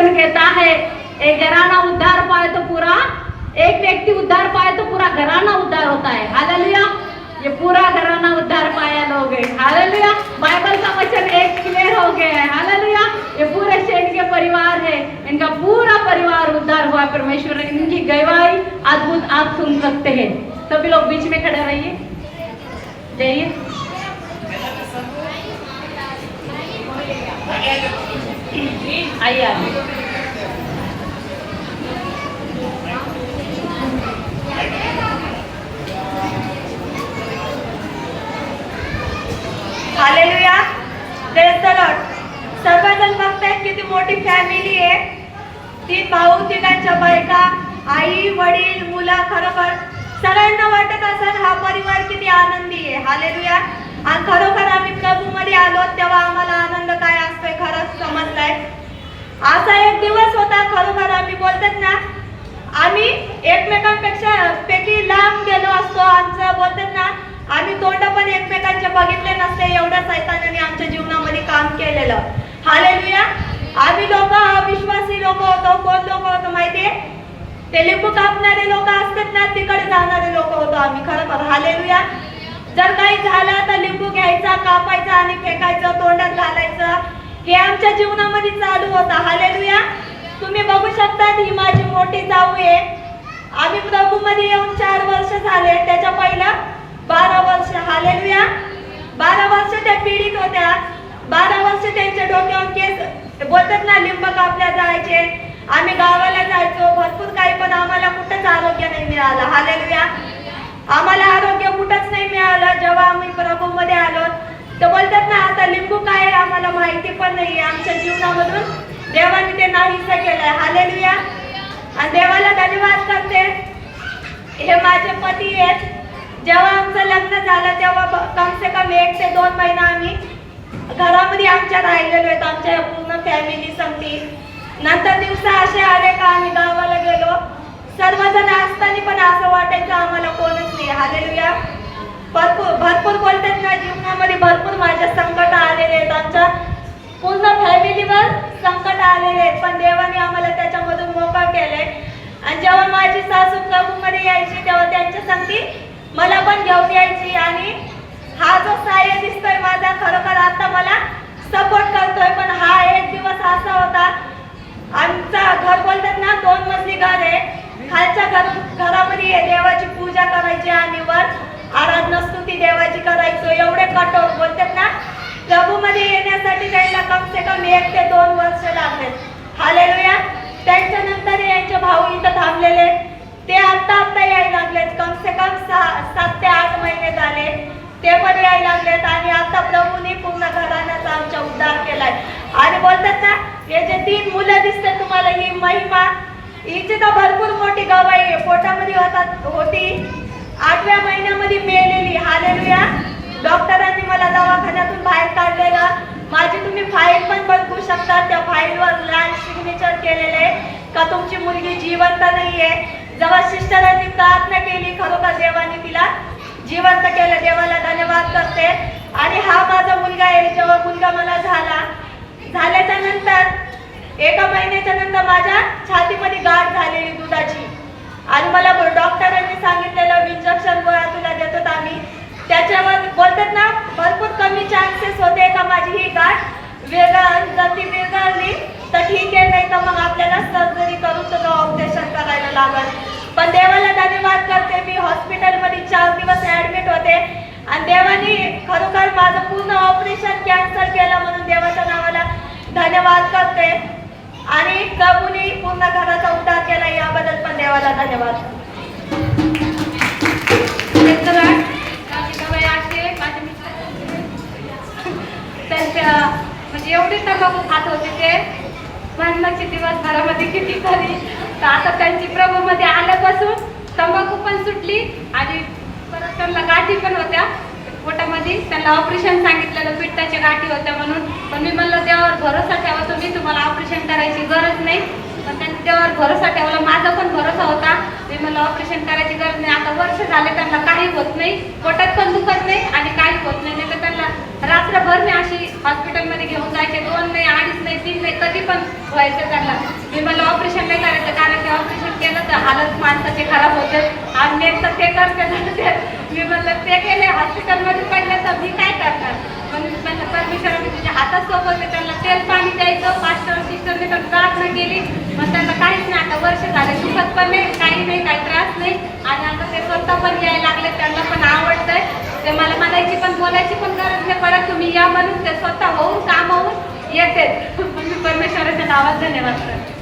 वचन कहता है एक घराना उद्धार पाए तो पूरा, एक व्यक्ति उद्धार पाए तो पूरा घराना उद्धार होता है। हालेलुया। ये पूरा घराना उद्धार पाया लोग है। हालेलुया। बाइबल का वचन एक क्लियर हो गया है। हालेलुया। ये पूरे शेड के परिवार है, इनका पूरा परिवार उद्धार हुआ। परमेश्वर इनकी गवाही अद्भुत आप सुन सकते हैं। सभी लोग बीच में खड़े रहिए, जाइए। आइए आइए। Hallelujah, praise the Lord. सर्वजण बघतायत किती मोठी फॅमिली आहे, 3 भाऊ, 3 बायका, आई वडील मुलं, खरोखर सगळ्यांना वाटत असेल हा परिवार किती आनंदी आहे। हालेलुया। आणि खरोखर आम्ही प्रभू मध्ये आलो तेव्हा आम्हाला आनंद काय असतोय खरंच समजलाय। असा एक दिवस होता, खरोखर आम्ही बोलतात ना, आम्ही एकमेकांपेक्षा पैकी लांब गेलो असतो। आमचं बोलतात ना, आम्ही तोंड पण एकमेकांचे बघितले नसते, एवढ्या सैतानाने आमच्या जीवनामध्ये काम केलेलं। हालेलुया। आम्ही लोक अविश्वासी लोक होतो। कोण लोक होतो माहितीये? ते लिंबू कापणारे लोक असतात ना, तिकडे जाणारे लोक होतो आम्ही खरोखर। हालेलुया। जर काही झालं तर लिंबू घ्यायचा, कापायचा आणि फेकायचं, तोंडात घालायचं, हे आमच्या जीवनामध्ये चालू होतं। हालेलुया। तुम्ही बघू शकता, ही माझी मोठी जाऊ आहे। आम्ही प्रभू मध्ये येऊन 4 वर्ष झाले, त्याच्या पहिलं 12 वर्ष। हालेलुया। 12 वर्ष त्या पीडित होत्या। 12 वर्ष त्यांच्या डोक्यावर केस बोलतात ना, लिंब कापल्या जायचे, आम्ही गावाला जायचो भरपूर काही, पण आम्हाला कुठंच आरोग्य नाही मिळालं। हालेलुया। आम्हाला आरोग्य कुठंच नाही मिळालं। जेव्हा आम्ही प्रभू मध्ये आलो तर बोलतात ना, आता लिंबू काय आम्हाला माहिती पण नाहीये। आमच्या जीवनामधून देवाने ते नाहीसं केलंय। हालेलुया। आणि देवाला धन्यवाद करते, हे माझे पती आहेत। जेव्हा आमचं लग्न झालं तेव्हा कम से कम 1 ते 2 महिना आम्ही घरामध्ये आमच्या राहिलेलो आहेत, आमच्या पूर्ण फॅमिली संगती। नंतर दिवस असे आले का आम्ही गावाला गेलो, सर्वजण असताना पण असं वाटायचं आम्हाला कोणच नाही। हालेलुया। भरपूर बोलतात ना, जीवनामध्ये भरपूर माझ्या संकट आलेले आहेत, आमच्या पूर्ण फॅमिलीवर संकट आलेले आहेत, पण देवाने आम्हाला त्याच्यामधून मोकळं केलंय। आणि जेव्हा माझी सासू प्रभू मध्ये यायची तेव्हा त्यांच्या संगती मला पण घेऊन यायची। आणि हा जो साय दिसतोय माझा, खरोखर आता मला सपोर्ट करतोय। पण हा एक दिवस असा होता, आमचा घर बोलतात ना 2 मजली घर आहे, खालच्या घरामध्ये देवाची पूजा करायची आणि वर आराधना स्तुती देवाची करायचो। एवढे कठोर बोलतात ना, प्रभू मध्ये येण्यासाठी त्यांना कम से कम 1 ते 2 वर्ष लागले। हालेलुया। त्यांच्यानंतर यांचे भाऊ इथं थांबलेले, ते आता यायला लागलेत, कम से कम 7 ते 8 महिने झाले, ते पण यायला लागलेत। आणि आता प्रभूने पूर्ण घराण्याचा आमचा उद्धार केलाय। आणि बोलतात ना, हे जे 3 मुलं दिसतात तुम्हाला, ही महिमा, हिची तर भरपूर मोठी गवाही आहे। पोटामध्ये होती 8व्या महिन्यामध्ये मेलेली। हालेलुया। डॉक्टरांनी मला दवाखान्यातून बाहेर काढलेलं। माझी तुम्ही फाईल पण बघू शकता, त्या फाईलवर लाल सिग्नेचर केलेले का तुमची मुलगी जिवंत नाहीये। जेव्हा सिस्टरांनी प्रार्थना केली, खरोखर देवाने तिला जिवंत केलं। देवाला धन्यवाद करते। आणि हा माझा मुलगा आहे। जेव्हा मुलगा मला झाल्याच्या नंतर 1 महिन्याच्या नंतर माझ्या छातीमध्ये गाठ झालेली दुधाची, आणि मला डॉक्टरांनी सांगितलेलं इंजेक्शन गोळ्या तुला देतो आम्ही, त्याच्यावर बोलतात ना भरपूर कमी चान्सेस होते का माझी ही गाठ जर ती विरघळली तर ठीक आहे, नाही तर मग आपल्याला सर्जरी करून तर ऑपरेशन करायला लागेल। पण देवाला धन्यवाद करते, मी हॉस्पिटलमध्ये 4 दिवस ऍडमिट होते आणि देवाने खरोखर माझं पूर्ण ऑपरेशन कॅन्सल केलं, म्हणून देवाच्या नावाला धन्यवाद करते। आणि प्रभूने पूर्ण घराचा उद्धार केला, याबद्दल पण देवाला धन्यवाद। म्हणजे एवढी तंबाखू खात होते ते, म्हणण्याचे दिवस घरामध्ये किती तरी, तर आता त्यांची प्रभूमध्ये आल्यापासून तंबाखू पण सुटली आणि परत त्यांना गाठी पण होत्या पोटामध्ये। त्यांना ऑपरेशन सांगितलेलं, पित्ताच्या गाठी होत्या म्हणून, पण मी म्हणलं देवावर भरोसा ठेवा तुम्ही, तुम्हाला ऑपरेशन करायची गरज नाही। पण त्यांनी देवावर भरोसा ठेवला, माझा पण भरोसा होता। मी मला ऑपरेशन करायची गरज नाही. आता वर्ष झाले त्यांना काही होत नाही, पोटात पण दुखत नाही आणि काही होत नाही. नाही तर त्यांना रात्रभर मी अशी हॉस्पिटलमध्ये घेऊन जायचे, 2 नाही, 2.5 नाही, 3 नाही, कधी पण व्हायचं त्यांना. मी मला ऑपरेशन नाही करायचं, कारण की ऑपरेशन केलं तर हालत माणसाचे खराब होते आणि मी तर ते करते मी म्हणलं ते केले हॉस्पिटलमध्ये पडले तर मी काय करणार. मग म्हणलं परमेश्वराने तुझ्या हातासोबत आहे, त्यांना तेल पाणी द्यायचं. पास्टर सिस्टरने तर प्रार्थना केली, मग त्यांना काहीच नाही. आता वर्ष झाले, दुखत पण नाही, काही नाही, काही त्रास नाही. आणि आता ते स्वतः पण यायला लागले, त्यांना पण आवडतंय. ते मला म्हणायची पण बोलायची पण गरज नाही पडत, तुम्ही या म्हणून ते स्वतः होऊन काम होऊन येते. मी परमेश्वराच्या नावात धन्यवाद करते.